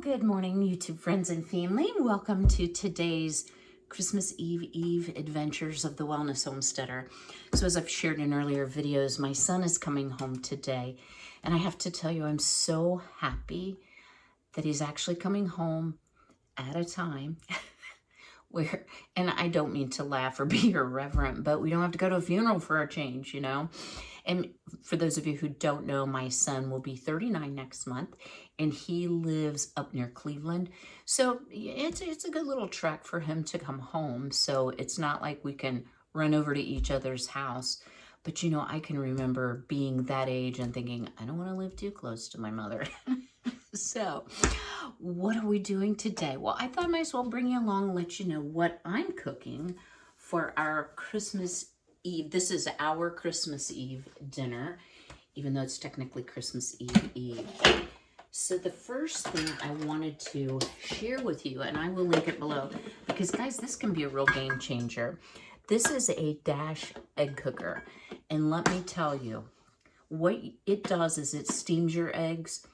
Good morning, YouTube friends and family. Welcome to today's Christmas Eve adventures of the Wellness Homesteader. So as I've shared in earlier videos, my son is coming home today, and I have to tell you, I'm so happy that he's actually coming home at a time where, and I don't mean to laugh or be irreverent, but we don't have to go to a funeral for a change, you know? And for those of you who don't know, my son will be 39 next month, and he lives up near Cleveland. So it's a good little trek for him to come home. So it's not like we can run over to each other's house. But, you know, I can remember being that age and thinking, I don't want to live too close to my mother. So what are we doing today? Well, I thought I might as well bring you along and let you know what I'm cooking for our Christmas Eve. This is our Christmas Eve dinner, even though it's technically Christmas Eve. So the first thing I wanted to share with you, and I will link it below, because guys, this can be a real game changer. This is a Dash egg cooker. And let me tell you, what it does is it steams your eggs,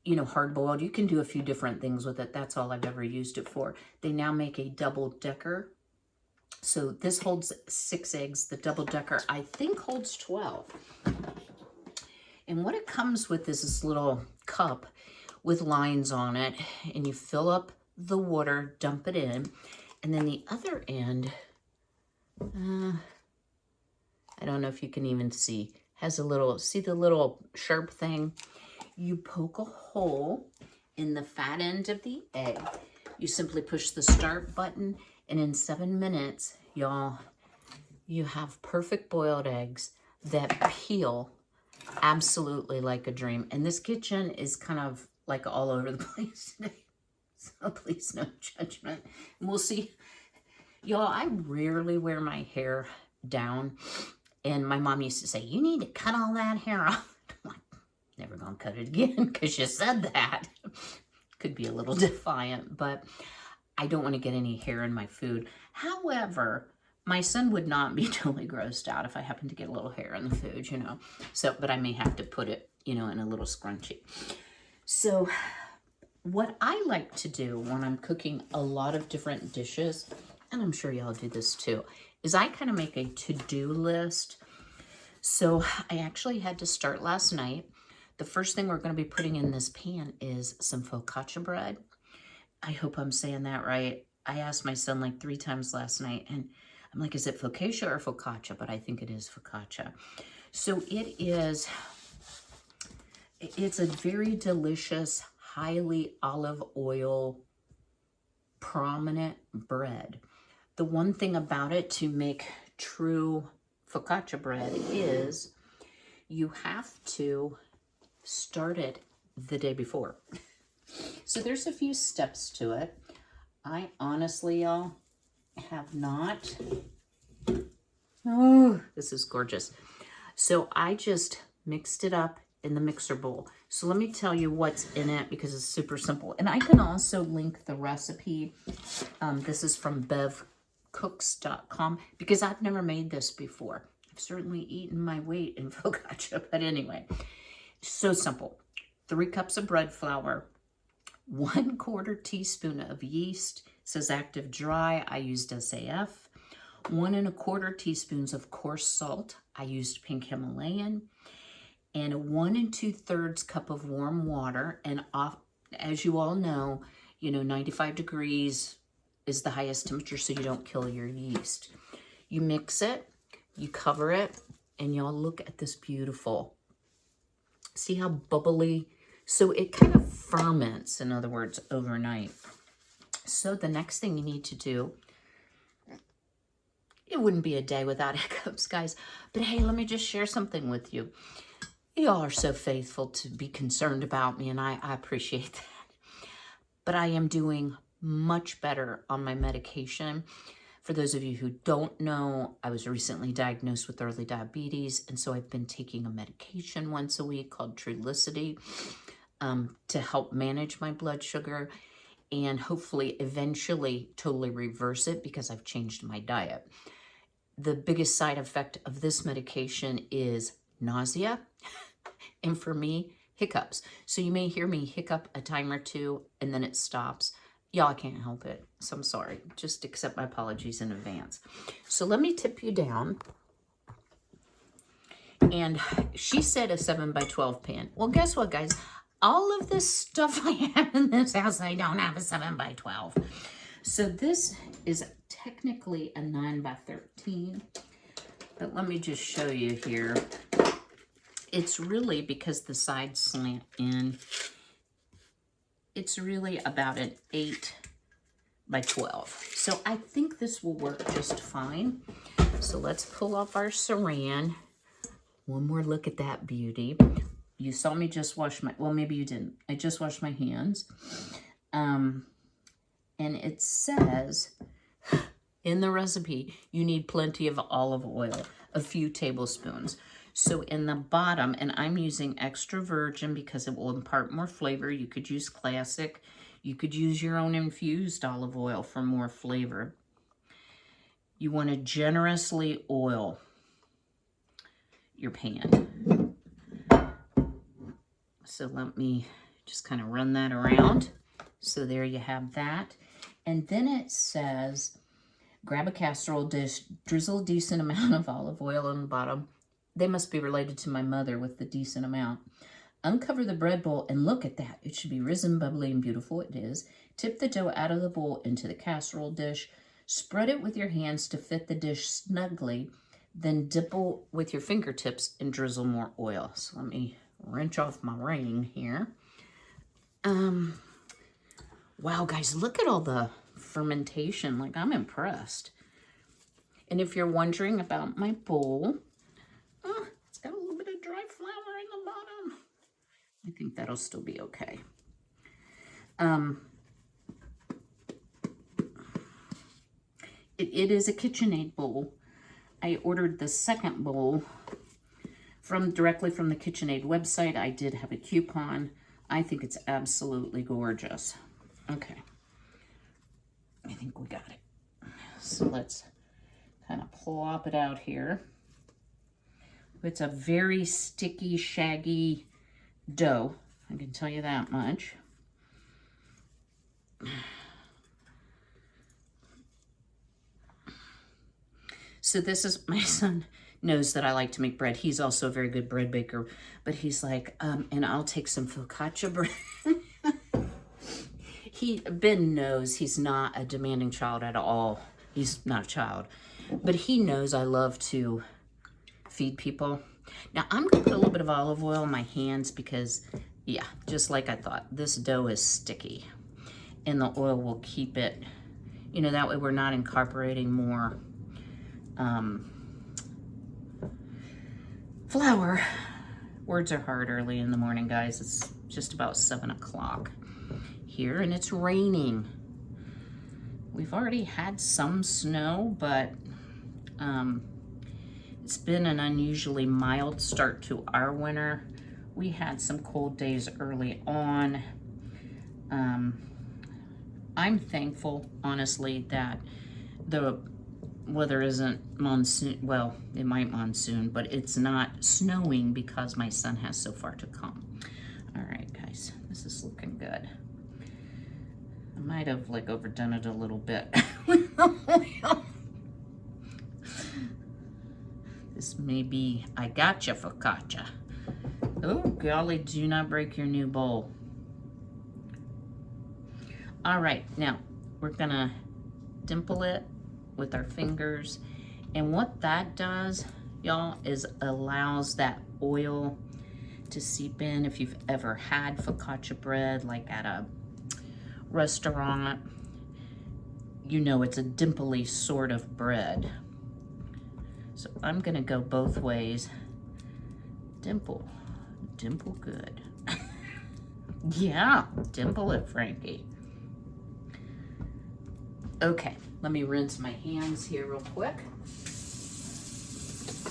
you know, hard boiled. You can do a few different things with it. That's all I've ever used it for. They now make a double decker. So this holds 6 eggs. The double decker, I think, holds 12. And what it comes with is this little cup with lines on it. And you fill up the water, dump it in. And then the other end, I don't know if you can even see, has a little, see the little sharp thing? You poke a hole in the fat end of the egg. You simply push the start button, and in 7 minutes, y'all, you have perfect boiled eggs that peel absolutely like a dream. And this kitchen is kind of like all over the place today, so please no judgment. And we'll see. Y'all, I rarely wear my hair down, and my mom used to say, you need to cut all that hair off. I'm like, never gonna cut it again because you said that. Could be a little defiant, but I don't want to get any hair in my food. However, my son would not be totally grossed out if I happen to get a little hair in the food, you know. So, but I may have to put it, you know, in a little scrunchie. So what I like to do when I'm cooking a lot of different dishes, and I'm sure y'all do this too, is I kind of make a to-do list. So I actually had to start last night. The first thing we're going to be putting in this pan is some focaccia bread. I hope I'm saying that right. I asked my son like 3 times last night, and I'm like, is it focaccia or focaccia? But I think it is focaccia. So it's a very delicious, highly olive oil, prominent bread. The one thing about it to make true focaccia bread is you have to start it the day before. So there's a few steps to it. I honestly, y'all, have not. Oh, this is gorgeous. So I just mixed it up in the mixer bowl. So let me tell you what's in it because it's super simple. And I can also link the recipe. This is from bevcooks.com because I've never made this before. I've certainly eaten my weight in focaccia, but anyway, so simple. 3 cups of bread flour, 1/4 teaspoon of yeast. It says active dry. I used SAF. 1 1/4 teaspoons of coarse salt. I used pink Himalayan. And 1 2/3 cup of warm water. And as you all know, 95 degrees is the highest temperature so you don't kill your yeast. You mix it, you cover it, and y'all look at this beautiful. See how bubbly? So it kind of ferments, in other words, overnight. So the next thing you need to do, it wouldn't be a day without hiccups, guys. But hey, let me just share something with you. Y'all are so faithful to be concerned about me, and I appreciate that. But I am doing much better on my medication. For those of you who don't know, I was recently diagnosed with early diabetes, and so I've been taking a medication once a week called Trulicity to help manage my blood sugar and hopefully eventually totally reverse it because I've changed my diet. The biggest side effect of this medication is nausea, and for me, hiccups. So you may hear me hiccup a time or two and then it stops. Y'all, I can't help it. So I'm sorry. Just accept my apologies in advance. So let me tip you down. And she said a 7 by 12 pan. Well, guess what, guys? All of this stuff I have in this house, I don't have a 7 by 12. So this is technically a 9 by 13. But let me just show you here. It's really, because the sides slant in, it's really about an 8 by 12. So I think this will work just fine. So let's pull off our saran. One more look at that beauty. You saw me just wash my, well, maybe you didn't. I just washed my hands. And it says in the recipe, you need plenty of olive oil, a few tablespoons. So in the bottom, and I'm using extra virgin because it will impart more flavor. You could use classic. You could use your own infused olive oil for more flavor. You want to generously oil your pan. So let me just kind of run that around. So there you have that. And then it says, grab a casserole dish, drizzle a decent amount of olive oil on the bottom. They must be related to my mother with the decent amount. Uncover the bread bowl and look at that. It should be risen, bubbly, and beautiful. It is. Tip the dough out of the bowl into the casserole dish. Spread it with your hands to fit the dish snugly. Then dipple with your fingertips and drizzle more oil. So let me wrench off my ring here. Wow, guys, look at all the fermentation. Like, I'm impressed. And if you're wondering about my bowl, it's got a little bit of dry flour in the bottom. I think that'll still be okay. It is a KitchenAid bowl. I ordered the second bowl directly from the KitchenAid website. I did have a coupon. I think it's absolutely gorgeous. Okay. I think we got it. So let's kind of plop it out here. It's a very sticky, shaggy dough. I can tell you that much. So this is, my son knows that I like to make bread. He's also a very good bread baker, but he's like, and I'll take some focaccia bread. Ben knows he's not a demanding child at all. He's not a child, but he knows I love to feed people. Now I'm gonna put a little bit of olive oil on my hands because, yeah, just like I thought, this dough is sticky and the oil will keep it, you know, that way we're not incorporating more flour. Words are hard early in the morning, guys. It's just about 7 o'clock here and it's raining. We've already had some snow, but it's been an unusually mild start to our winter. We had some cold days early on. I'm thankful, honestly, that the weather isn't monsoon. Well, it might monsoon, but it's not snowing because my son has so far to come. All right, guys, this is looking good. I might have like overdone it a little bit with the oil. This may be, I gotcha focaccia. Oh, golly, do not break your new bowl. All right, now we're gonna dimple it with our fingers. And what that does, y'all, is allows that oil to seep in. If you've ever had focaccia bread, like at a restaurant, you know it's a dimply sort of bread. So I'm gonna go both ways. Dimple, dimple good. Yeah, dimple it, Frankie. Okay, let me rinse my hands here real quick. I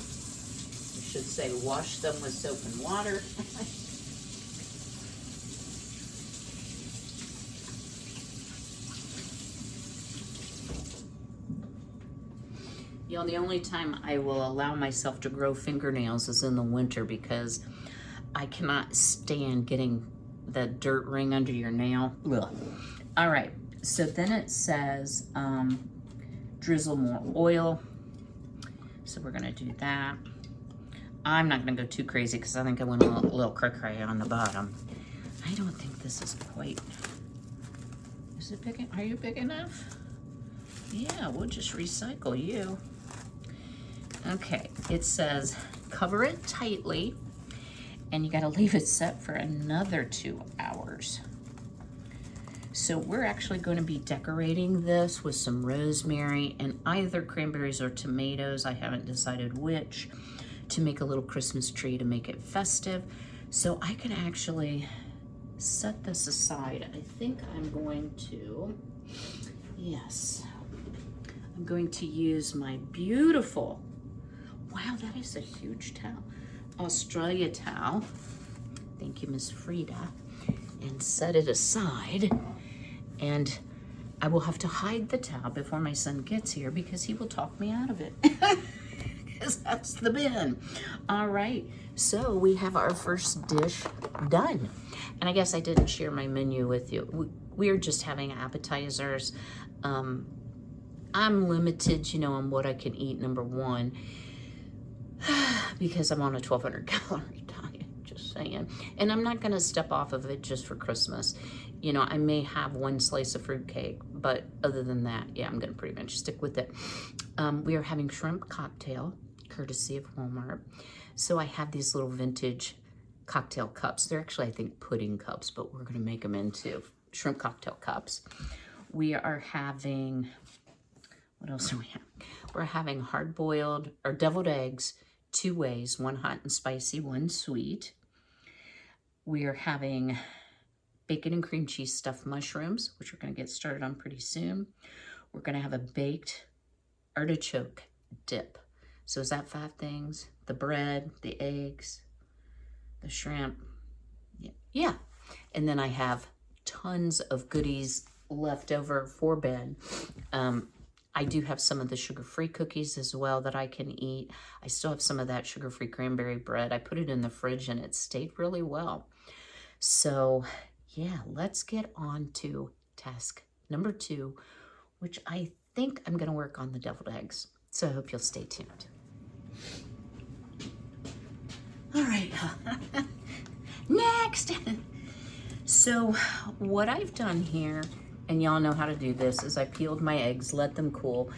should say wash them with soap and water. You know, the only time I will allow myself to grow fingernails is in the winter because I cannot stand getting the dirt ring under your nail. Ugh. All right, so then it says drizzle more oil. So we're gonna do that. I'm not gonna go too crazy because I think I went a little cray-cray on the bottom. I don't think this is quite, is it big? Are you big enough? Yeah, we'll just recycle you. Okay, it says cover it tightly and you gotta leave it set for another 2 hours. So we're actually going to be decorating this with some rosemary and either cranberries or tomatoes, I haven't decided which, to make a little Christmas tree to make it festive. So I can actually set this aside. I think I'm going to, yes, I'm going to use my beautiful, wow, that is a huge towel, Australia towel. Thank you, Miss Frida. And set it aside. And I will have to hide the towel before my son gets here because he will talk me out of it. Because that's the bin. All right, so we have our first dish done. And I guess I didn't share my menu with you. We're just having appetizers. I'm limited, you know, on what I can eat, number one, because I'm on a 1,200 calorie diet, just saying. And I'm not gonna step off of it just for Christmas. You know, I may have one slice of fruitcake, but other than that, yeah, I'm gonna pretty much stick with it. We are having shrimp cocktail, courtesy of Walmart. So I have these little vintage cocktail cups. They're actually, I think, pudding cups, but we're gonna make them into shrimp cocktail cups. We are having, what else are we having? We're having hard-boiled or deviled eggs, 2 ways, one hot and spicy, one sweet. We are having bacon and cream cheese stuffed mushrooms, which we're gonna get started on pretty soon. We're gonna have a baked artichoke dip. So is that 5 things? The bread, the eggs, the shrimp, yeah. And then I have tons of goodies left over for Ben. I do have some of the sugar-free cookies as well that I can eat. I still have some of that sugar-free cranberry bread. I put it in the fridge and it stayed really well. So yeah, let's get on to task number 2, which I think I'm gonna work on the deviled eggs. So I hope you'll stay tuned. All right, next. So what I've done here, and y'all know how to do this, is I peeled my eggs, let them cool,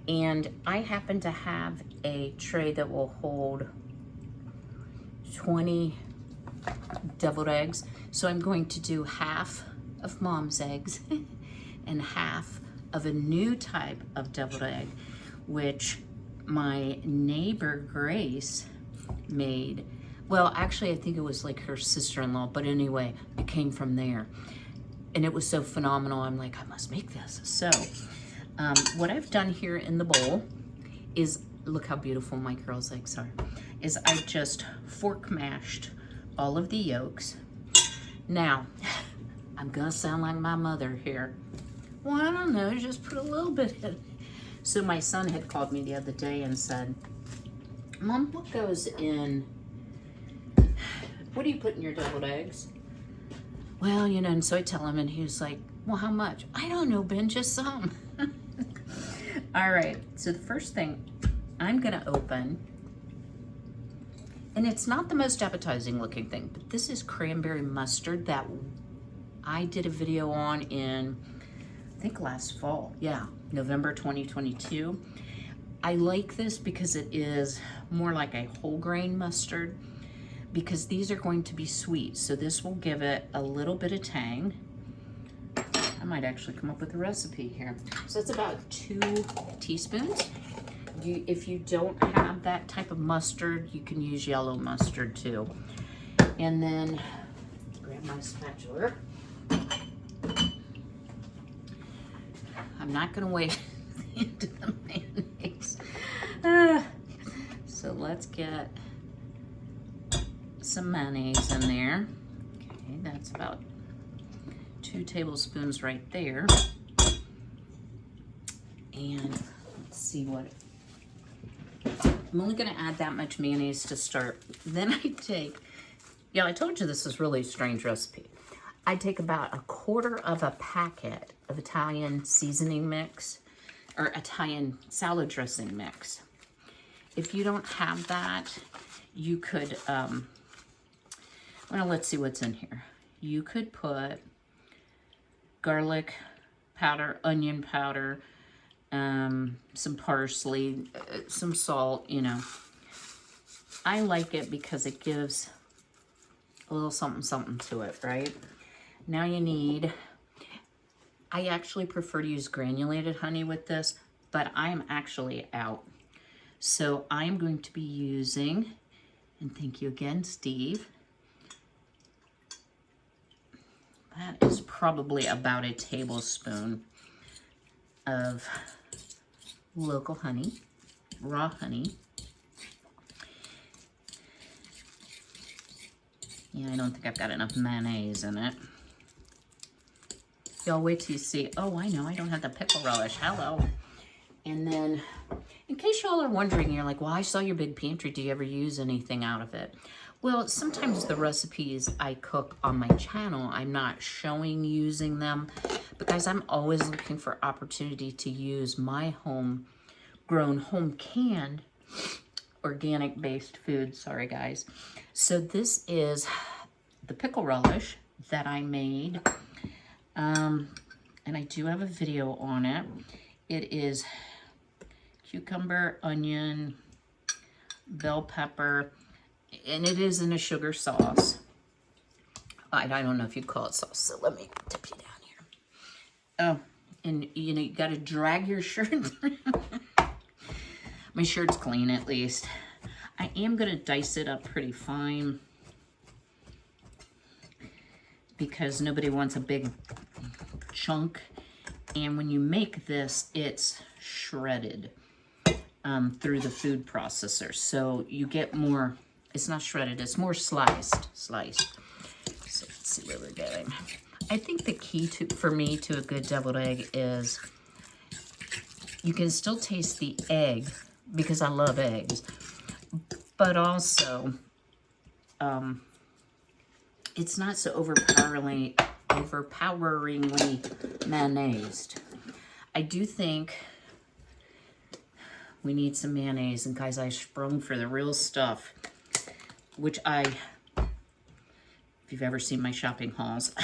and I happen to have a tray that will hold 20 deviled eggs. So I'm going to do half of mom's eggs and half of a new type of deviled egg, which my neighbor Grace made. Well, actually, I think it was like her sister-in-law, but anyway, it came from there. And it was so phenomenal, I'm like, I must make this. So what I've done here in the bowl is, look how beautiful my girl's eggs are, is I just fork mashed all of the yolks. Now, I'm gonna sound like my mother here. Well, I don't know, just put a little bit in. So my son had called me the other day and said, Mom, what goes in, what do you put in your deviled eggs? Well, you know, and so I tell him, and he was like, well, how much? I don't know, Ben, just some. All right, so the first thing I'm gonna open, and it's not the most appetizing looking thing, but this is cranberry mustard that I did a video on in, I think last fall, yeah, November 2022. I like this because it is more like a whole grain mustard, because these are going to be sweet. So this will give it a little bit of tang. I might actually come up with a recipe here. So it's about 2 teaspoons. If you don't have that type of mustard, you can use yellow mustard too. And then, grab my spatula. I'm not gonna wait into the mayonnaise. So let's get some mayonnaise in there. Okay, that's about 2 tablespoons right there. And let's see what, I'm only gonna add that much mayonnaise to start. Then I take Yeah, I told you this is really a strange recipe. I take about 1/4 of a packet of Italian seasoning mix or Italian salad dressing mix. If you don't have that, you could, well, let's see what's in here. You could put garlic powder, onion powder, some parsley, some salt, you know. I like it because it gives a little something something to it, right? Now you need, I actually prefer to use granulated honey with this, but I'm actually out. So I'm going to be using, and thank you again, Steve. That is probably about a tablespoon of local honey, raw honey. Yeah, I don't think I've got enough mayonnaise in it. Y'all wait till you see. Oh, I know, I don't have the pickle relish. Hello. And then, in case y'all are wondering, you're like, well, I saw your big pantry. Do you ever use anything out of it? Well, sometimes the recipes I cook on my channel, I'm not showing using them because I'm always looking for opportunity to use my home-grown, home-canned, organic-based food. Sorry, guys. So this is the pickle relish that I made, and I do have a video on it. It is cucumber, onion, bell pepper, and it is in a sugar sauce. I don't know if you call it sauce, so let me tip you down here. Oh, and you know, you got to drag your shirt. My shirt's clean at least. I am going to dice it up pretty fine because nobody wants a big chunk. And when you make this, it's shredded through the food processor. So you get more, it's not shredded, it's more sliced. So let's see where we're going. I think the key for me to a good deviled egg is you can still taste the egg because I love eggs. But also, it's not so overpoweringly mayonnaised. I do think we need some mayonnaise. And guys, I sprung for the real stuff, which if you've ever seen my shopping hauls,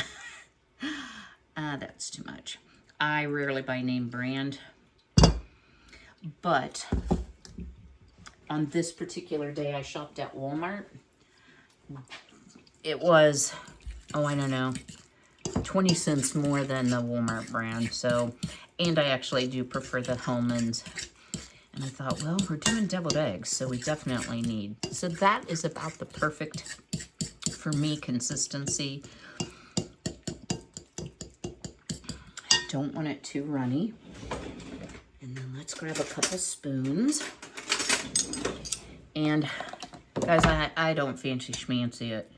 that's too much. I rarely buy name brand, but on this particular day, I shopped at Walmart. It was, oh, I don't know, 20 cents more than the Walmart brand. So, and I actually do prefer the Hellmann's. And I thought, well, we're doing deviled eggs, so we definitely need. So that is about the perfect, for me, consistency. I don't want it too runny. And then let's grab a couple spoons. And guys, I don't fancy schmancy it.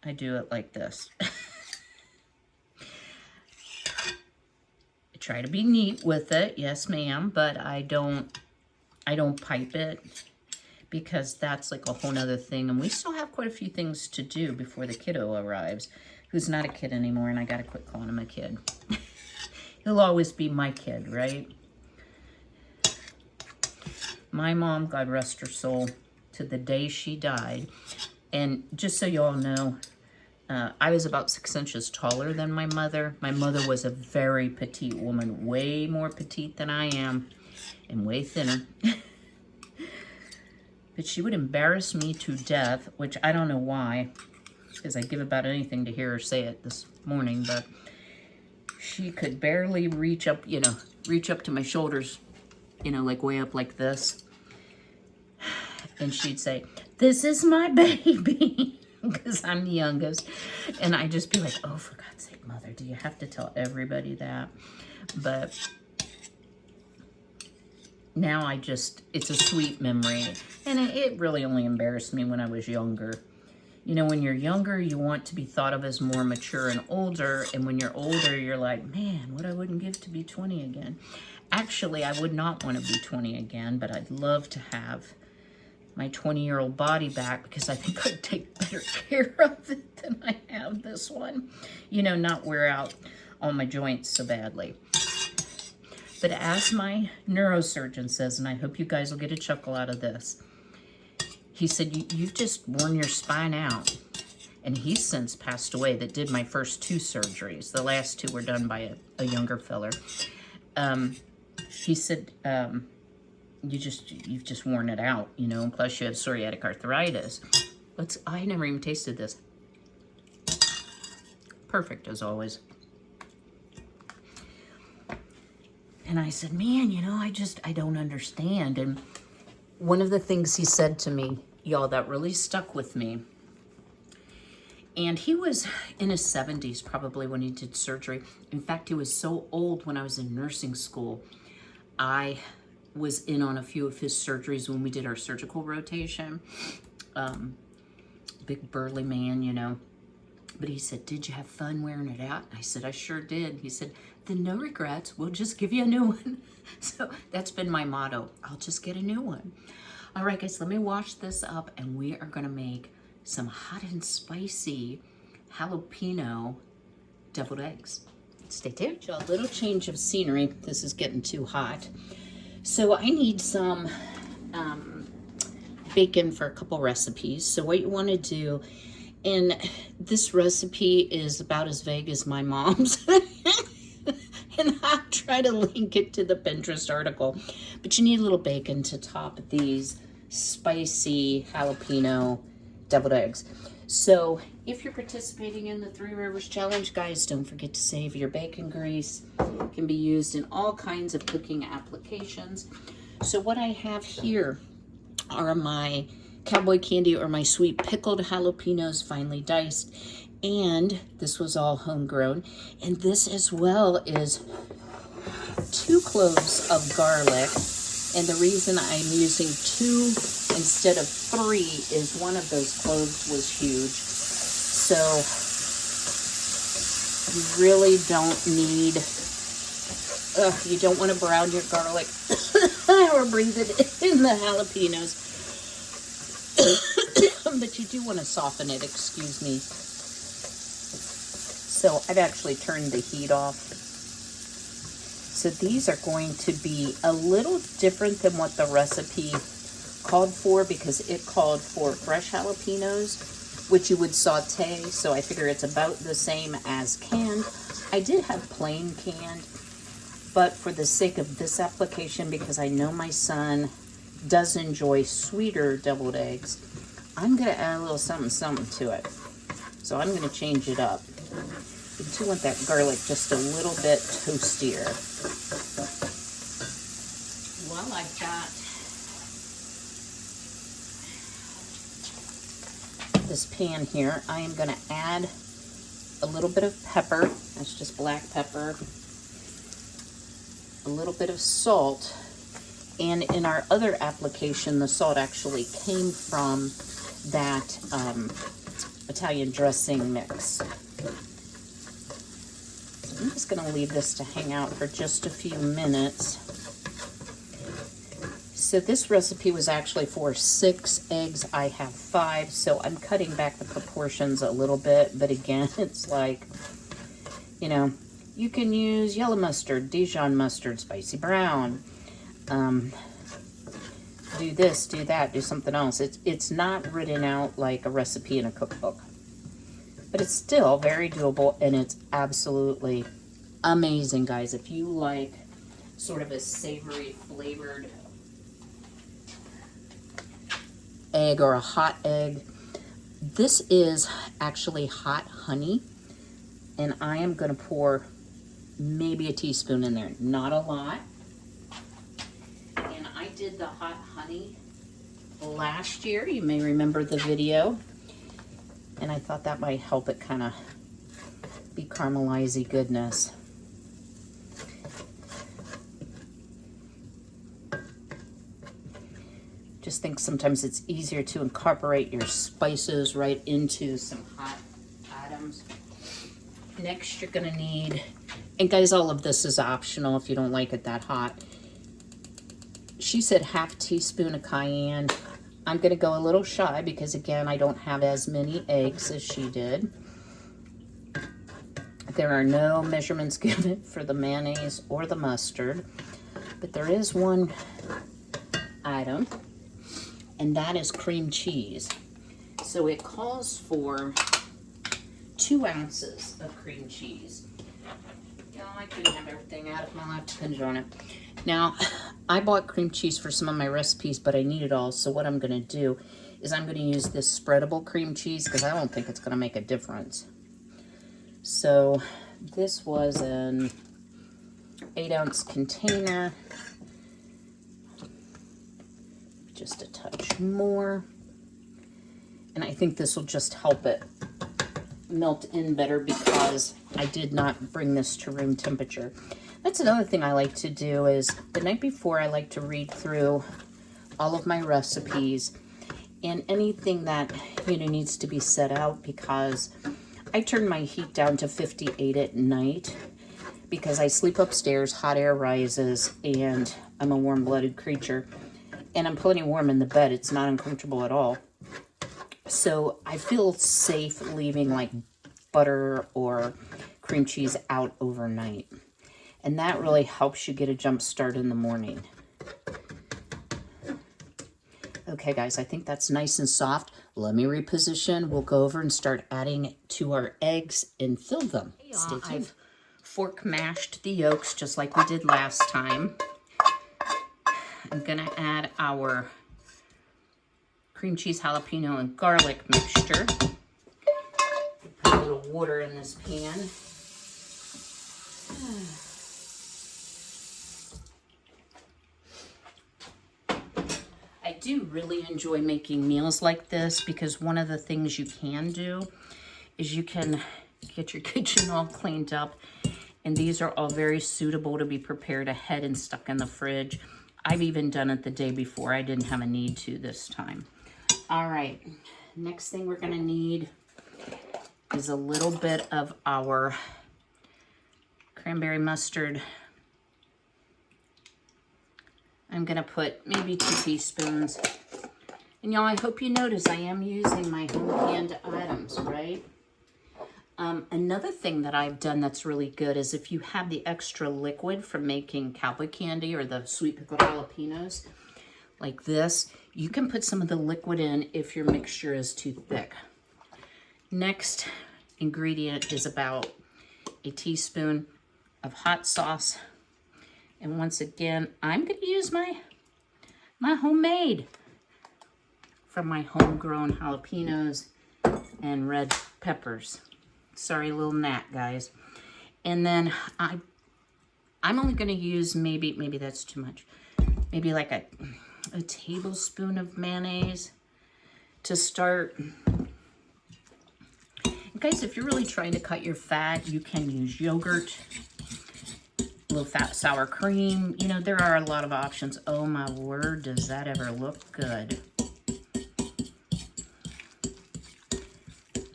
I do it like this. I try to be neat with it, yes ma'am, but I don't pipe it because that's like a whole nother thing. And we still have quite a few things to do before the kiddo arrives, who's not a kid anymore, and I gotta quit calling him a kid. He'll always be my kid, right? My mom, God rest her soul, to the day she died. And just so you all know, I was about 6 inches taller than my mother. My mother was a very petite woman, way more petite than I am, and way thinner. But she would embarrass me to death, which I don't know why, because I'd give about anything to hear her say it this morning, but she could barely reach up, reach up to my shoulders, like way up like this. And she'd say, "This is my baby," because I'm the youngest. And I'd just be like, oh, for God's sake, Mother, do you have to tell everybody that? But now it's a sweet memory. And it really only embarrassed me when I was younger. When you're younger, you want to be thought of as more mature and older. And when you're older, you're like, man, what I wouldn't give to be 20 again. Actually, I would not want to be 20 again, but I'd love to have my 20-year-old body back because I think I'd take better care of it than I have this one. You know, not wear out all my joints so badly. But as my neurosurgeon says, and I hope you guys will get a chuckle out of this, he said, you've just worn your spine out. And he's since passed away that did my first 2 surgeries. The last 2 were done by a younger feller. He said, you've just worn it out, you know, and plus you have psoriatic arthritis. I never even tasted this. Perfect as always. And I said, man, you know, I don't understand. And one of the things he said to me, y'all, that really stuck with me. And he was in his 70s probably when he did surgery. In fact, he was so old when I was in nursing school. I was in on a few of his surgeries when we did our surgical rotation. Big burly man, you know. But he said, did you have fun wearing it out? I said, I sure did. He said, then no regrets. We'll just give you a new one. So that's been my motto. I'll just get a new one. All right, guys, let me wash this up, and we are going to make some hot and spicy jalapeno deviled eggs. Stay tuned. A little change of scenery. This is getting too hot. So I need some bacon for a couple recipes. So what you want to do, and this recipe is about as vague as my mom's. And I'll try to link it to the Pinterest article. But you need a little bacon to top these spicy jalapeno deviled eggs. So if you're participating in the 3 Rivers Challenge, guys, don't forget to save your bacon grease. It can be used in all kinds of cooking applications. So what I have here are my cowboy candy or my sweet pickled jalapenos finely diced. And this was all homegrown. And this as well is 2 cloves of garlic. And the reason I'm using 2 instead of 3 is one of those cloves was huge. So you really don't need, you don't want to brown your garlic or breathe it in the jalapenos. But you do want to soften it, excuse me. So I've actually turned the heat off. So these are going to be a little different than what the recipe called for, because it called for fresh jalapenos, which you would saute. So I figure it's about the same as canned. I did have plain canned, but for the sake of this application, because I know my son does enjoy sweeter deviled eggs, I'm going to add a little something to it. So I'm going to change it up. You do want that garlic just a little bit toastier. Well, I've got this pan here. I am going to add a little bit of pepper. That's just black pepper. A little bit of salt. And in our other application, the salt actually came from that Italian dressing mix. I'm just going to leave this to hang out for just a few minutes. So this recipe was actually for 6 eggs. I have 5, so I'm cutting back the proportions a little bit. But again, it's like, you know, you can use yellow mustard, Dijon mustard, spicy brown. Do this, do that, do something else. It's not written out like a recipe in a cookbook. But it's still very doable, and it's absolutely amazing, guys. If you like sort of a savory flavored egg or a hot egg, this is actually hot honey, and I am going to pour maybe a teaspoon in there, not a lot. And I did the hot honey last year. You may remember the video. And I thought that might help it kind of be caramelized goodness. Just think sometimes it's easier to incorporate your spices right into some hot items. Next, you're going to need, and guys, all of this is optional if you don't like it that hot. She said half teaspoon of cayenne. I'm going to go a little shy because, again, I don't have as many eggs as she did. There are no measurements given for the mayonnaise or the mustard, but there is one item, and that is cream cheese. So it calls for 2 ounces of cream cheese. I couldn't have everything out if my life depended on it. Now, I bought cream cheese for some of my recipes, but I need it all. So what I'm going to do is I'm going to use this spreadable cream cheese because I don't think it's going to make a difference. So this was an 8-ounce container. Just a touch more. And I think this will just help it melt in better because I did not bring this to room temperature. That's another thing I like to do is the night before I like to read through all of my recipes and anything that needs to be set out, because I turn my heat down to 58 at night because I sleep upstairs, hot air rises, and I'm a warm-blooded creature, and I'm plenty warm in the bed. It's not uncomfortable at all. So I feel safe leaving like butter or cream cheese out overnight. And that really helps you get a jump start in the morning. Okay, guys, I think that's nice and soft. Let me reposition. We'll go over and start adding to our eggs and fill them. I've fork mashed the yolks just like we did last time. I'm gonna add our cream cheese, jalapeno, and garlic mixture. Put a little water in this pan. I do really enjoy making meals like this because one of the things you can do is you can get your kitchen all cleaned up, and these are all very suitable to be prepared ahead and stuck in the fridge. I've even done it the day before. I didn't have a need to this time. All right, next thing we're gonna need is a little bit of our cranberry mustard. I'm gonna put maybe 2 teaspoons. And y'all, I hope you notice I am using my home canned items, right? Another thing that I've done that's really good is if you have the extra liquid from making cowboy candy or the sweet pickled jalapenos, like this, you can put some of the liquid in if your mixture is too thick. Next ingredient is about a teaspoon of hot sauce. And once again, I'm going to use my homemade from my homegrown jalapenos and red peppers. Sorry, little gnat, guys. And then I'm only going to use maybe that's too much. Maybe like a tablespoon of mayonnaise to start. And guys, if you're really trying to cut your fat, you can use yogurt, a little fat sour cream. You know, there are a lot of options. Oh my word, does that ever look good?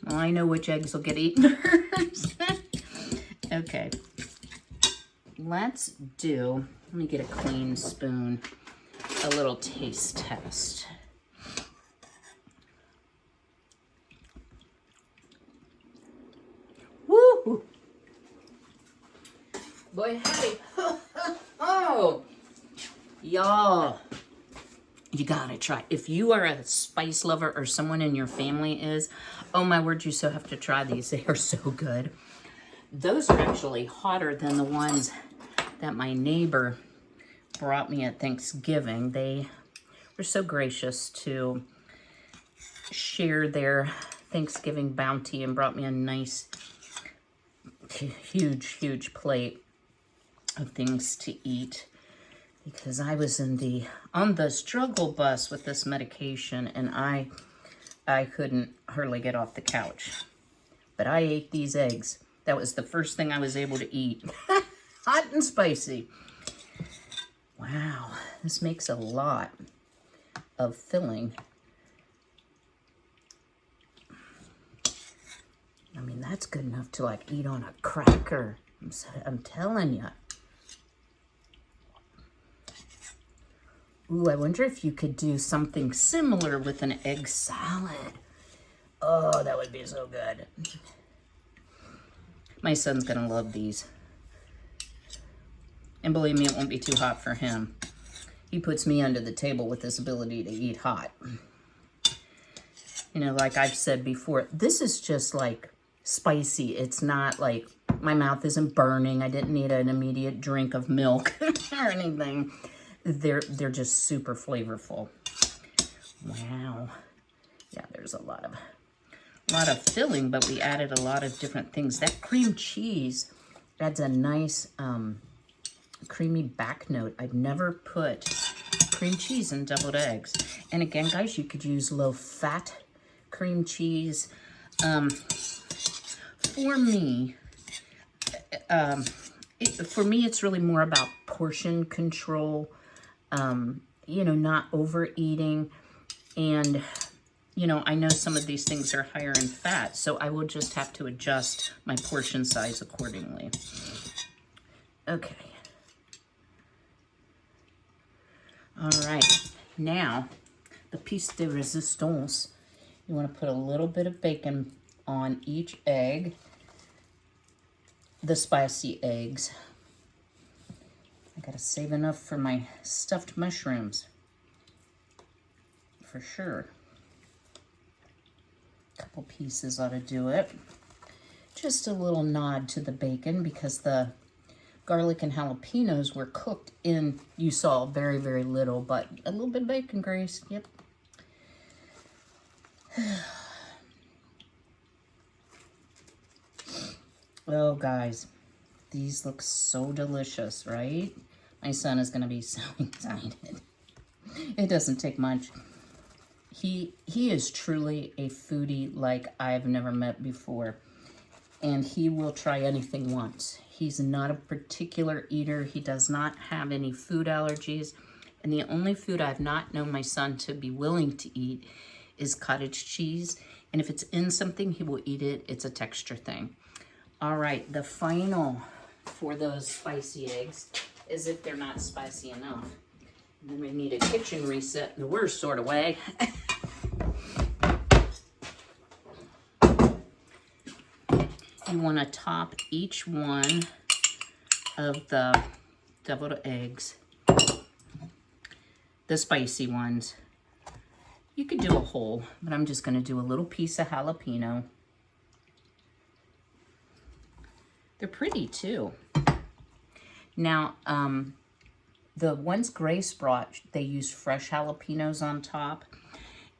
Well, I know which eggs will get eaten first. Okay, let me get a clean spoon, a little taste test. Woo! Boy, howdy. Oh, y'all, you gotta try. If you are a spice lover or someone in your family is, oh my word, you so have to try these. They are so good. Those are actually hotter than the ones that my neighbor brought me at Thanksgiving. They were so gracious to share their Thanksgiving bounty and brought me a nice, huge plate of things to eat, because I was on the struggle bus with this medication, and I couldn't hardly get off the couch. But I ate these eggs. That was the first thing I was able to eat. Hot and spicy. Wow, this makes a lot of filling. I mean, that's good enough to like eat on a cracker. I'm telling you. Ooh, I wonder if you could do something similar with an egg salad. Oh, that would be so good. My son's gonna love these. And believe me, it won't be too hot for him. He puts me under the table with this ability to eat hot. You know, like I've said before, this is just like spicy. It's not like my mouth isn't burning. I didn't need an immediate drink of milk or anything. They're just super flavorful. Wow. Yeah, there's a lot of filling, but we added a lot of different things. That cream cheese adds a nice creamy back note. I've never put cream cheese in deviled eggs. And again, guys, you could use low-fat cream cheese. For me, it's really more about portion control, you know, not overeating. And, you know, I know some of these things are higher in fat, so I will just have to adjust my portion size accordingly. Okay. All right, now the piece de resistance. You want to put a little bit of bacon on each egg, the spicy eggs. I gotta save enough for my stuffed mushrooms, for sure. A couple pieces ought to do it. Just a little nod to the bacon because the garlic and jalapenos were cooked in, you saw very, very little, but a little bit of bacon grease, yep. Oh, guys, these look so delicious, right? My son is gonna be so excited. It doesn't take much. He is truly a foodie like I've never met before, and he will try anything once. He's not a particular eater. He does not have any food allergies. And the only food I've not known my son to be willing to eat is cottage cheese. And if it's in something, he will eat it. It's a texture thing. All right, the final for those spicy eggs is if they're not spicy enough. And then we need a kitchen reset in the worst sort of way. You want to top each one of the deviled eggs, the spicy ones. You could do a whole, but I'm just going to do a little piece of jalapeno. They're pretty too. Now, the ones Grace brought, they used fresh jalapenos on top,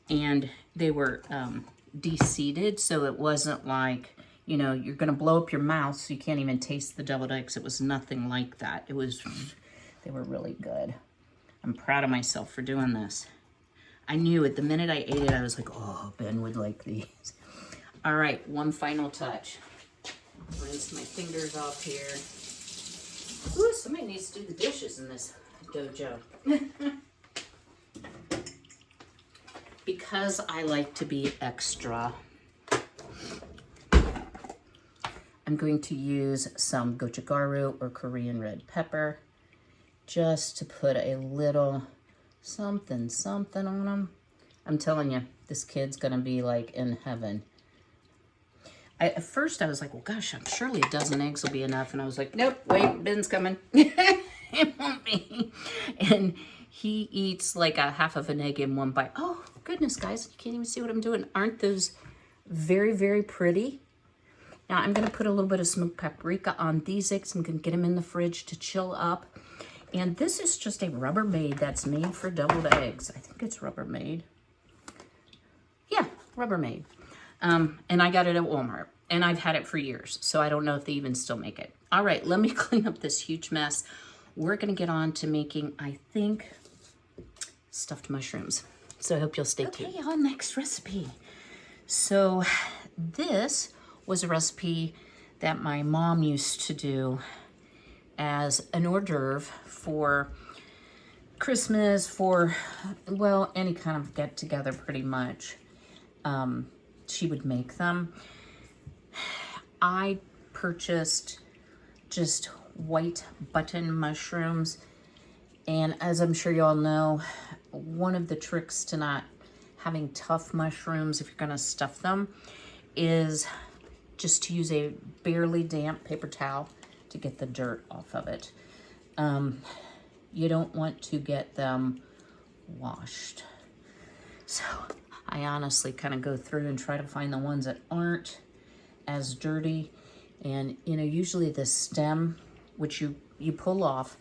and they were de-seeded, so it wasn't like, you know, you're going to blow up your mouth so you can't even taste the deviled eggs. It was nothing like that. It was, they were really good. I'm proud of myself for doing this. I knew it. The minute I ate it, I was like, oh, Ben would like these. All right, one final touch. Rinse my fingers off here. Ooh, somebody needs to do the dishes in this dojo. Because I like to be extra, I'm going to use some gochugaru or Korean red pepper just to put a little something on them. I'm telling you, this kid's gonna be like in heaven. At first I was like, well, gosh, surely a dozen eggs will be enough. And I was like, nope, wait, Ben's coming. It won't be. And he eats like a half of an egg in one bite. Oh, goodness, guys, you can't even see what I'm doing. Aren't those very, very pretty? Now I'm gonna put a little bit of smoked paprika on these eggs. I'm gonna get them in the fridge to chill up. And this is just a Rubbermaid that's made for deviled eggs. I think it's Rubbermaid. Yeah, Rubbermaid. And I got it at Walmart. And I've had it for years, so I don't know if they even still make it. All right, let me clean up this huge mess. We're gonna get on to making, I think, stuffed mushrooms. So I hope you'll stay tuned. Okay, on next recipe. So this was a recipe that my mom used to do as an hors d'oeuvre for Christmas, for, well, any kind of get-together pretty much. She would make them. I purchased just white button mushrooms, And as I'm sure you all know, one of the tricks to not having tough mushrooms, if you're gonna stuff them, is just to use a barely damp paper towel to get the dirt off of it. You don't want to get them washed. So I honestly kind of go through and try to find the ones that aren't as dirty. And you know, usually the stem, which you pull off,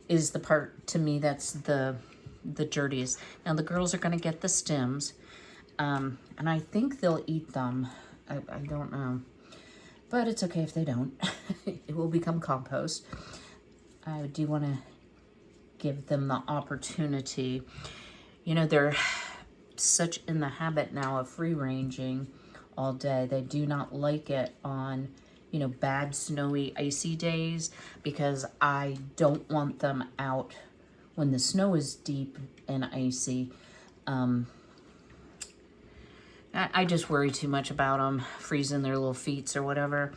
is the part to me that's the dirtiest. Now the girls are gonna get the stems, and I think they'll eat them. I don't know, but it's okay if they don't. It will become compost. I do want to give them the opportunity. You know, they're such in the habit now of free ranging all day. They do not like it on, you know, bad snowy icy days, because I don't want them out when the snow is deep and icy. I just worry too much about them freezing their little feet or whatever.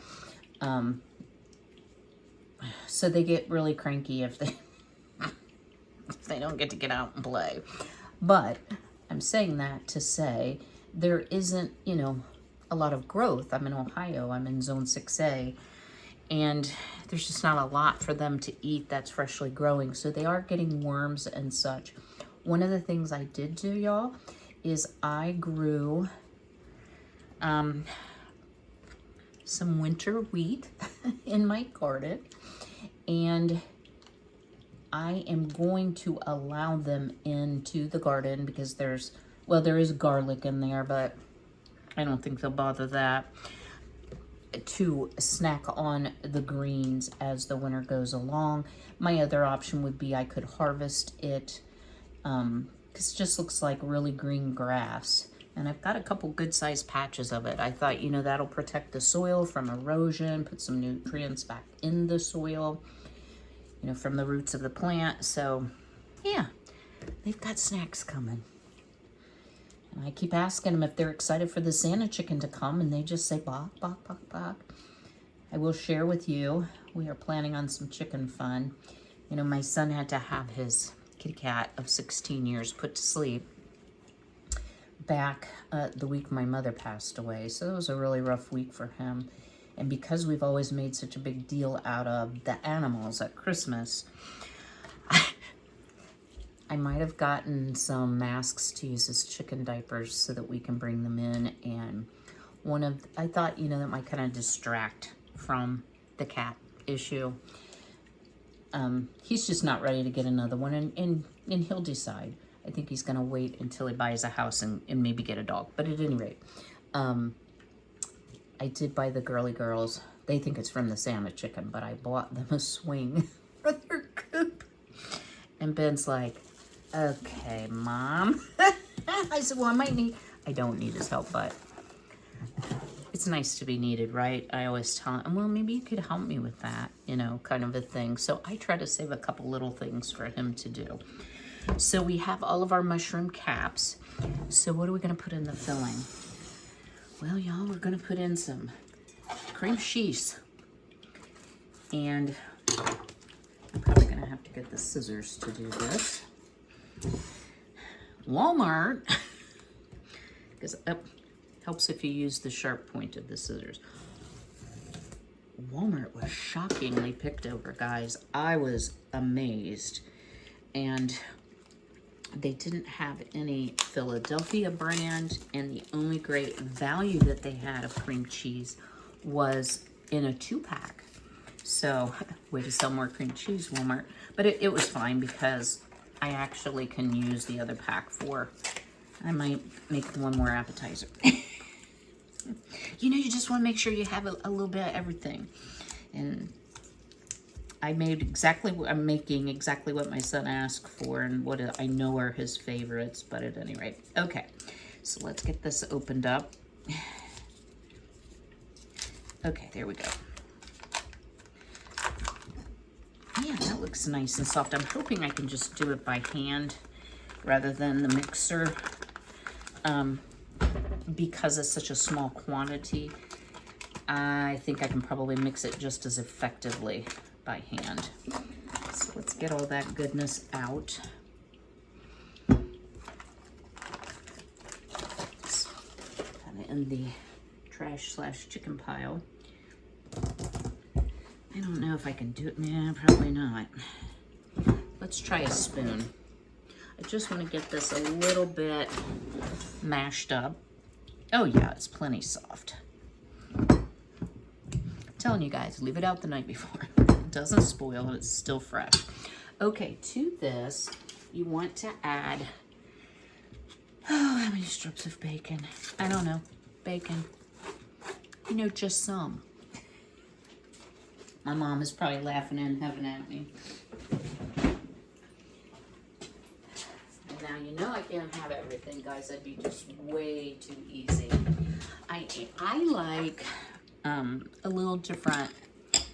So they get really cranky if they don't get to get out and play. But I'm saying that to say there isn't, you know, a lot of growth. I'm in Ohio, I'm in zone 6A, and there's just not a lot for them to eat that's freshly growing. So they are getting worms and such. One of the things I did do, y'all, is I grew some winter wheat in my garden, and I am going to allow them into the garden because there is garlic in there, but I don't think they'll bother that, to snack on the greens as the winter goes along. My other option would be I could harvest it, because it just looks like really green grass. And I've got a couple good sized patches of it. I thought, you know, that'll protect the soil from erosion, put some nutrients back in the soil, you know, from the roots of the plant. So yeah, they've got snacks coming. And I keep asking them if they're excited for the Santa chicken to come, and they just say, bok, bok, bok, bok. I will share with you, we are planning on some chicken fun. You know, my son had to have his kitty cat of 16 years put to sleep back the week my mother passed away. So it was a really rough week for him. And because we've always made such a big deal out of the animals at Christmas, I might have gotten some masks to use as chicken diapers so that we can bring them in. And I thought, you know, that might kind of distract from the cat issue. He's just not ready to get another one, and he'll decide. I think he's going to wait until he buys a house and maybe get a dog. But at any rate, I did buy the girly girls. They think it's from the Santa chicken, but I bought them a swing for their coop. And Ben's like, okay, Mom. I said, well, I don't need his help, but it's nice to be needed, right? I always tell him, well, maybe you could help me with that, you know, kind of a thing. So I try to save a couple little things for him to do. So we have all of our mushroom caps. So what are we going to put in the filling? Well, y'all, we're going to put in some cream cheese. And I'm probably going to have to get the scissors to do this. Walmart, because it helps if you use the sharp point of the scissors. Walmart was shockingly picked over, guys. I was amazed. And they didn't have any Philadelphia brand, and the only great value that they had of cream cheese was in a 2-pack. So, way to sell more cream cheese, Walmart. But it was fine because I actually can use the other pack I might make one more appetizer. You know, you just want to make sure you have a little bit of everything. And I'm making exactly what my son asked for and what I know are his favorites, but at any rate. Okay, so let's get this opened up. Okay, there we go. Yeah, that looks nice and soft. I'm hoping I can just do it by hand rather than the mixer, because it's such a small quantity. I think I can probably mix it just as effectively by hand. So let's get all that goodness out. Kind of in the trash/chicken pile. I don't know if I can do it. Nah, probably not. Let's try a spoon. I just want to get this a little bit mashed up. Oh yeah, it's plenty soft. I'm telling you guys, leave it out the night before. It doesn't spoil, it's still fresh. Okay, to this, you want to add, oh, how many strips of bacon? I don't know, bacon. You know, just some. My mom is probably laughing in heaven at me. And now you know I can't have everything, guys. That'd be just way too easy. I like a little different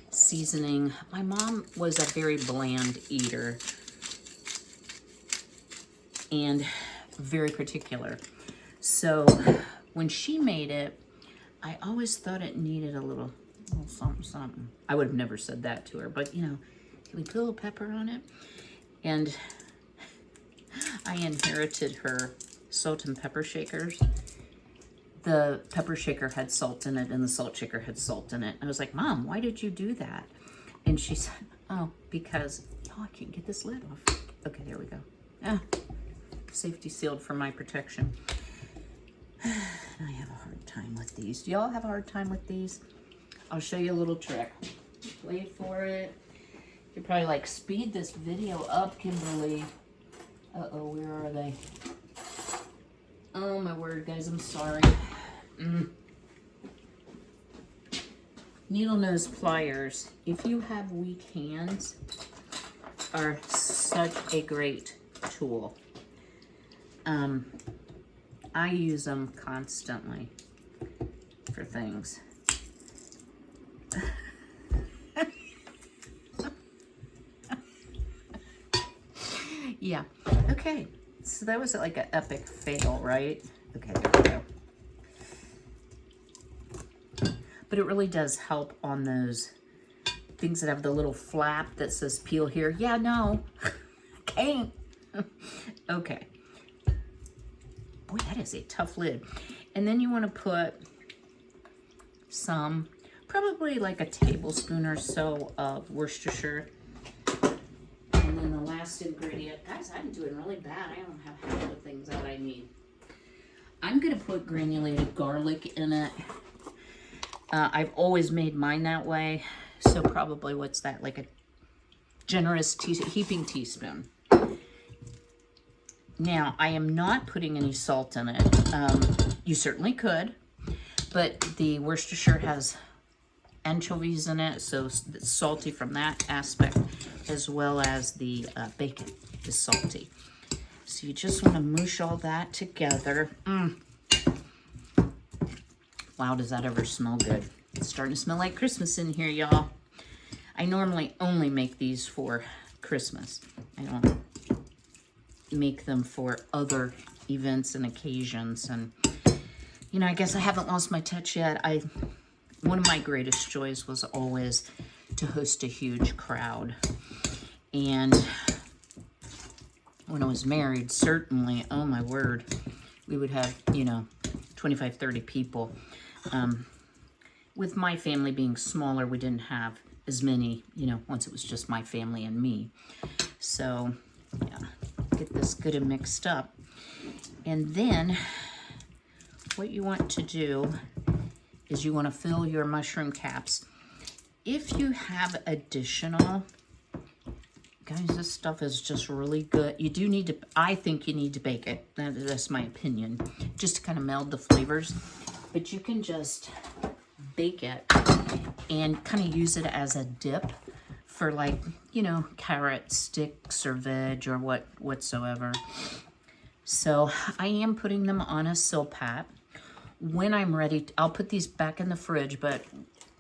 seasoning. My mom was a very bland eater and very particular. So when she made it, I always thought it needed a little something, something. I would have never said that to her, but you know, can we put a little pepper on it? And I inherited her salt and pepper shakers. The pepper shaker had salt in it and the salt shaker had salt in it. I was like, Mom, why did you do that? And she said, oh, because, oh, I can't get this lid off. Okay, there we go. Ah, safety sealed for my protection. I have a hard time with these. Do y'all have a hard time with these? I'll show you a little trick. Wait for it. You're probably like, speed this video up, Kimberly. Uh-oh, where are they? Oh my word, guys, I'm sorry. Needle nose pliers, if you have weak hands, are such a great tool. I use them constantly for things. Yeah, okay. So that was like an epic fail, right? Okay, there we go. But it really does help on those things that have the little flap that says peel here. Yeah, no, can't. Okay. Boy, that is a tough lid. And then you want to put some, probably like a tablespoon or so of Worcestershire. And then the last ingredient, guys, I'm doing really bad. I don't have half the things that I need. I'm going to put granulated garlic in it. I've always made mine that way. So probably, what's that, like a generous heaping teaspoon. Now, I am not putting any salt in it. You certainly could, but the Worcestershire has anchovies in it, so it's salty from that aspect, as well as the bacon is salty. So you just want to mush all that together. Wow, does that ever smell good? It's starting to smell like Christmas in here, y'all. I normally only make these for Christmas. I don't make them for other events and occasions. And, you know, I guess I haven't lost my touch yet. One of my greatest joys was always to host a huge crowd. And when I was married, certainly, oh my word, we would have, you know, 25, 30 people. With my family being smaller, we didn't have as many, you know, once it was just my family and me. So, yeah, get this good and mixed up. And then what you want to do is you want to fill your mushroom caps. If you have additional, guys, this stuff is just really good. You do need to, I think you need to bake it. That's my opinion, just to kind of meld the flavors. But you can just bake it and kind of use it as a dip for, like, you know, carrot sticks or veg or whatsoever. So I am putting them on a Silpat. When I'm ready, I'll put these back in the fridge, but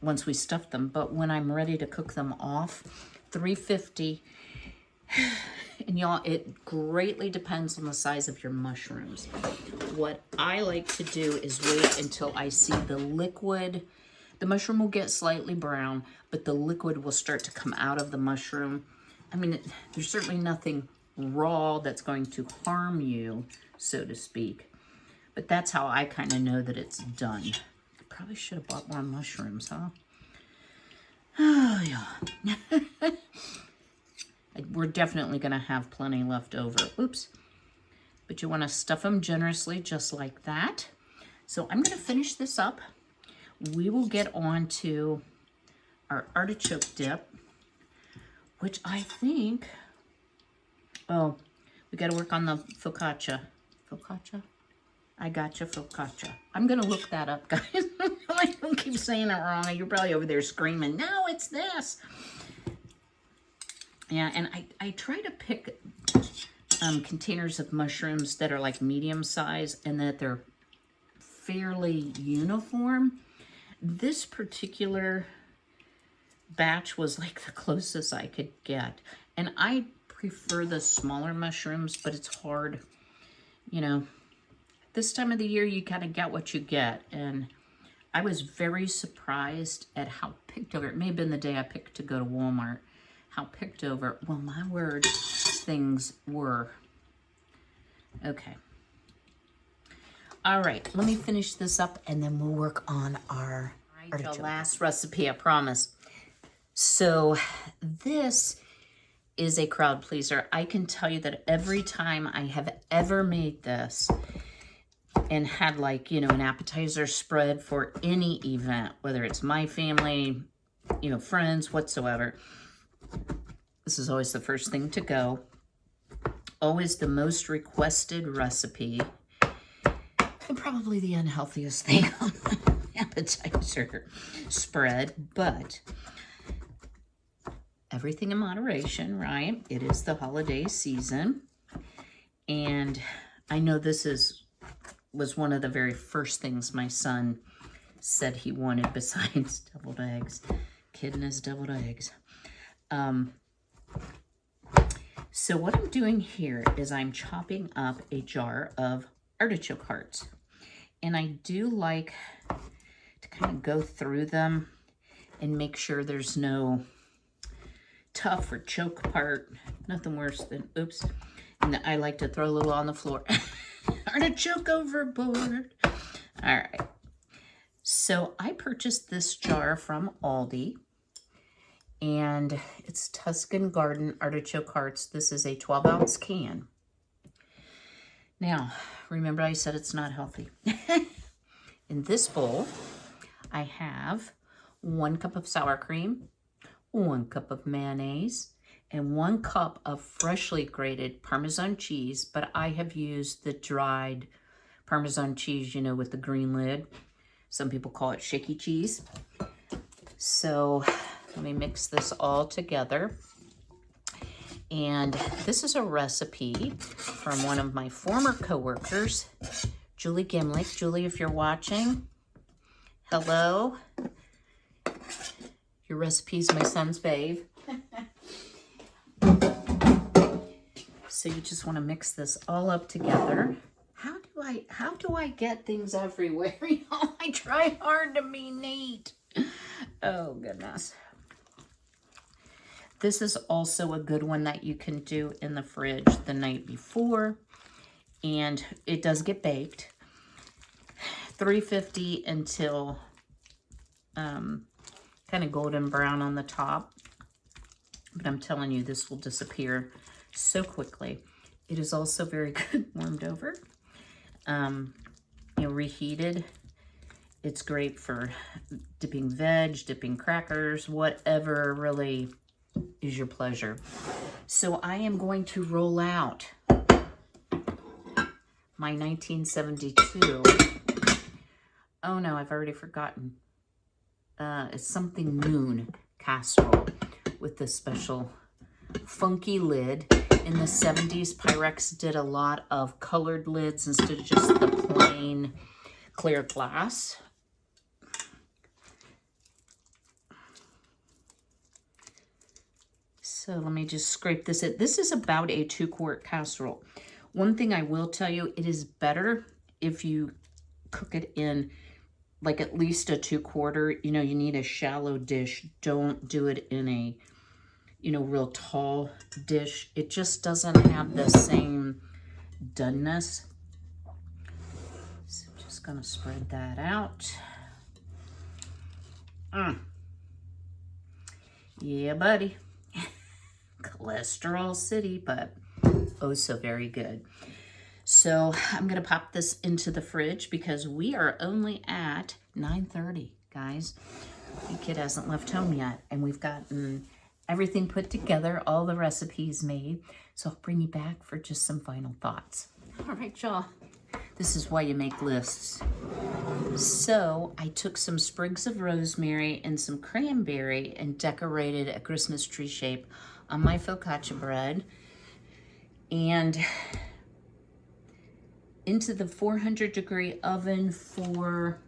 once we stuff them, but when I'm ready to cook them off, 350. And y'all, it greatly depends on the size of your mushrooms. What I like to do is wait until I see the liquid. The mushroom will get slightly brown, but the liquid will start to come out of the mushroom. I mean, there's certainly nothing raw that's going to harm you, so to speak. But that's how I kind of know that it's done. I probably should have bought more mushrooms, huh? Oh, yeah. We're definitely going to have plenty left over. Oops. But you want to stuff them generously, just like that. So I'm going to finish this up. We will get on to our artichoke dip, which I think, oh, we got to work on the focaccia. Focaccia? I gotcha, focaccia. I'm going to look that up, guys. I don't keep saying it wrong. You're probably over there screaming, no, it's this. Yeah, and I try to pick containers of mushrooms that are like medium size and that they're fairly uniform. This particular batch was like the closest I could get. And I prefer the smaller mushrooms, but it's hard, you know. This time of the year, you kind of get what you get. And I was very surprised at how picked over, it may have been the day I picked to go to Walmart, how picked over, well, my word, things were. Okay. All right, let me finish this up and then we'll work on our artichoke. The last recipe, I promise. So this is a crowd pleaser. I can tell you that every time I have ever made this and had like, you know, an appetizer spread for any event, whether it's my family, you know, friends, whatsoever, this is always the first thing to go. Always the most requested recipe. And probably the unhealthiest thing on the appetizer spread, but everything in moderation, right? It is the holiday season. And I know this was one of the very first things my son said he wanted besides deviled eggs. Kid and his deviled eggs. So what I'm doing here is I'm chopping up a jar of artichoke hearts. And I do like to kind of go through them and make sure there's no tough or choke part. Nothing worse than, oops. And I like to throw a little on the floor. Artichoke overboard. All right. So I purchased this jar from Aldi. And it's Tuscan Garden artichoke hearts. This is a 12-ounce can. Now, remember I said it's not healthy. In this bowl, I have 1 cup of sour cream, 1 cup of mayonnaise, and 1 cup of freshly grated Parmesan cheese, but I have used the dried Parmesan cheese, you know, with the green lid. Some people call it shaky cheese. So let me mix this all together. And this is a recipe from one of my former coworkers, Julie Gimlick. Julie, if you're watching, hello. Your recipe's my son's fave. So you just want to mix this all up together. How do I get things everywhere? You know, I try hard to be neat. Oh, goodness. This is also a good one that you can do in the fridge the night before. And it does get baked. 350 until kind of golden brown on the top. But I'm telling you, this will disappear so quickly. It is also very good warmed over. You know, reheated. It's great for dipping veg, dipping crackers, whatever really is your pleasure. So I am going to roll out my 1972. Oh no, I've already forgotten. It's something Moon casserole with this special funky lid. In the 70s, Pyrex did a lot of colored lids instead of just the plain clear glass. So let me just scrape this in. This is about a 2-quart casserole. One thing I will tell you, it is better if you cook it in like at least a 2-quarter. You know, you need a shallow dish. Don't do it in a you know, real tall dish. It just doesn't have the same doneness. So I'm just gonna spread that out. Yeah, buddy. Cholesterol city, but oh so very good. So I'm gonna pop this into the fridge because we are only at 9:30, guys. The kid hasn't left home yet, and we've gotten everything put together, all the recipes made. So I'll bring you back for just some final thoughts. All right, y'all. This is why you make lists. So I took some sprigs of rosemary and some cranberry and decorated a Christmas tree shape on my focaccia bread, and into the 400-degree oven for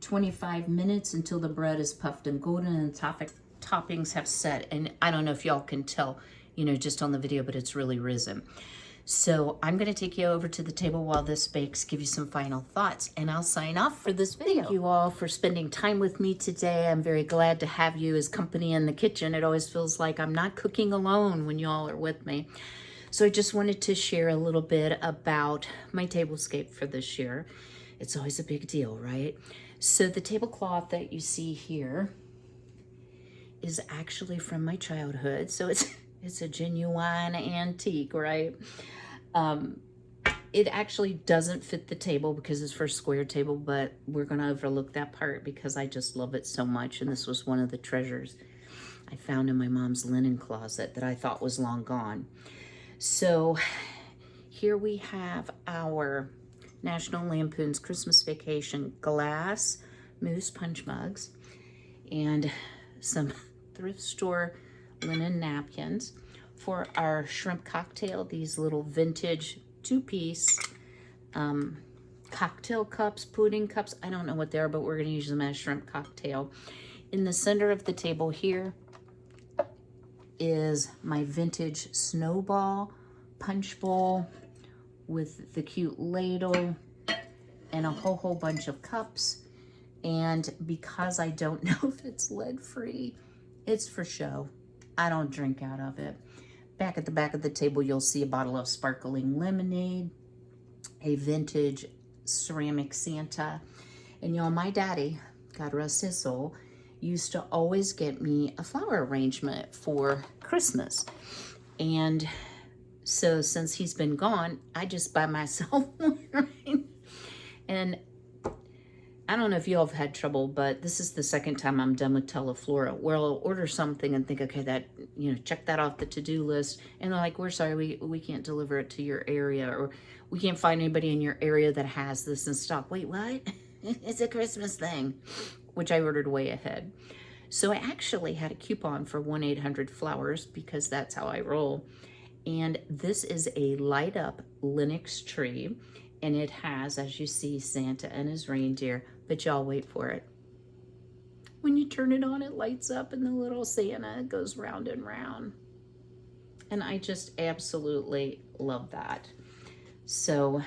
25 minutes until the bread is puffed and golden and the toppings have set. And I don't know if y'all can tell, you know, just on the video, but it's really risen. So I'm going to take you over to the table while this bakes, give you some final thoughts, and I'll sign off for this video. Thank you all for spending time with me today. I'm very glad to have you as company in the kitchen. It always feels like I'm not cooking alone when y'all are with me. So I just wanted to share a little bit about my tablescape for this year. It's always a big deal, right? So the tablecloth that you see here is actually from my childhood. So it's a genuine antique, right? It actually doesn't fit the table because it's for a square table, but we're gonna overlook that part because I just love it so much. And this was one of the treasures I found in my mom's linen closet that I thought was long gone. So here we have our National Lampoon's Christmas Vacation glass mousse punch mugs and some thrift store linen napkins. For our shrimp cocktail, these little vintage two-piece cocktail cups, pudding cups. I don't know what they are, but we're going to use them as shrimp cocktail. In the center of the table here is my vintage snowball punch bowl with the cute ladle and a whole bunch of cups. And because I don't know if it's lead-free, it's for show. I don't drink out of it. Back at the back of the table, you'll see a bottle of sparkling lemonade, a vintage ceramic Santa. And y'all, my daddy, God rest his soul, used to always get me a flower arrangement for Christmas. And so since he's been gone, I just buy myself one, right? And I don't know if you all have had trouble, but this is the second time I'm done with Teleflora, where I'll order something and think, okay, that, you know, check that off the to-do list. And they're like, we're sorry, we can't deliver it to your area, or we can't find anybody in your area that has this in stock. Wait, what? It's a Christmas thing, which I ordered way ahead. So I actually had a coupon for 1-800-Flowers because that's how I roll. And this is a light up Linux tree. And it has, as you see, Santa and his reindeer, but y'all wait for it. When you turn it on, it lights up and the little Santa goes round and round. And I just absolutely love that. So,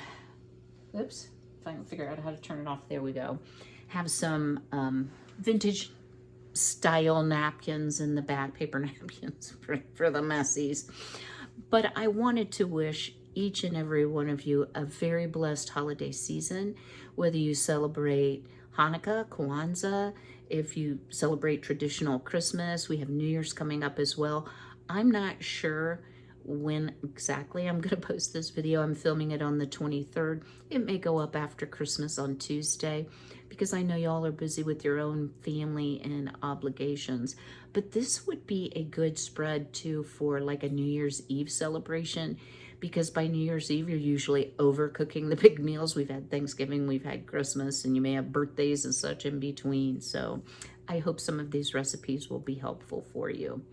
oops, if I can figure out how to turn it off, there we go. Have some vintage style napkins in the back, paper napkins for the messies. But I wanted to wish each and every one of you a very blessed holiday season, whether you celebrate Hanukkah, Kwanzaa, if you celebrate traditional Christmas. We have New Year's coming up as well. I'm not sure when exactly I'm going to post this video. I'm filming it on the 23rd. It may go up after Christmas on Tuesday because I know y'all are busy with your own family and obligations. But this would be a good spread too for like a New Year's Eve celebration, because by New Year's Eve, you're usually overcooking the big meals. We've had Thanksgiving, we've had Christmas, and you may have birthdays and such in between. So I hope some of these recipes will be helpful for you.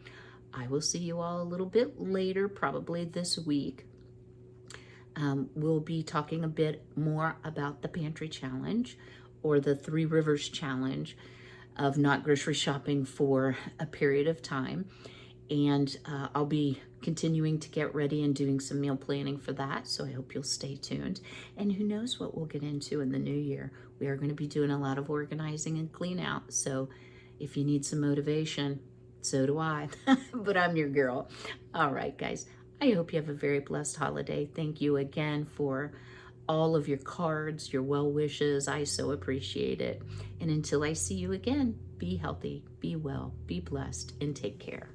I will see you all a little bit later, probably this week. We'll be talking a bit more about the pantry challenge, or the 3 Rivers challenge of not grocery shopping for a period of time. And I'll be continuing to get ready and doing some meal planning for that. So I hope you'll stay tuned. And who knows what we'll get into in the new year. We are going to be doing a lot of organizing and clean out. So if you need some motivation, So do I, but I'm your girl. All right, guys. I hope you have a very blessed holiday. Thank you again for all of your cards, your well wishes. I so appreciate it. And until I see you again, be healthy, be well, be blessed, and take care.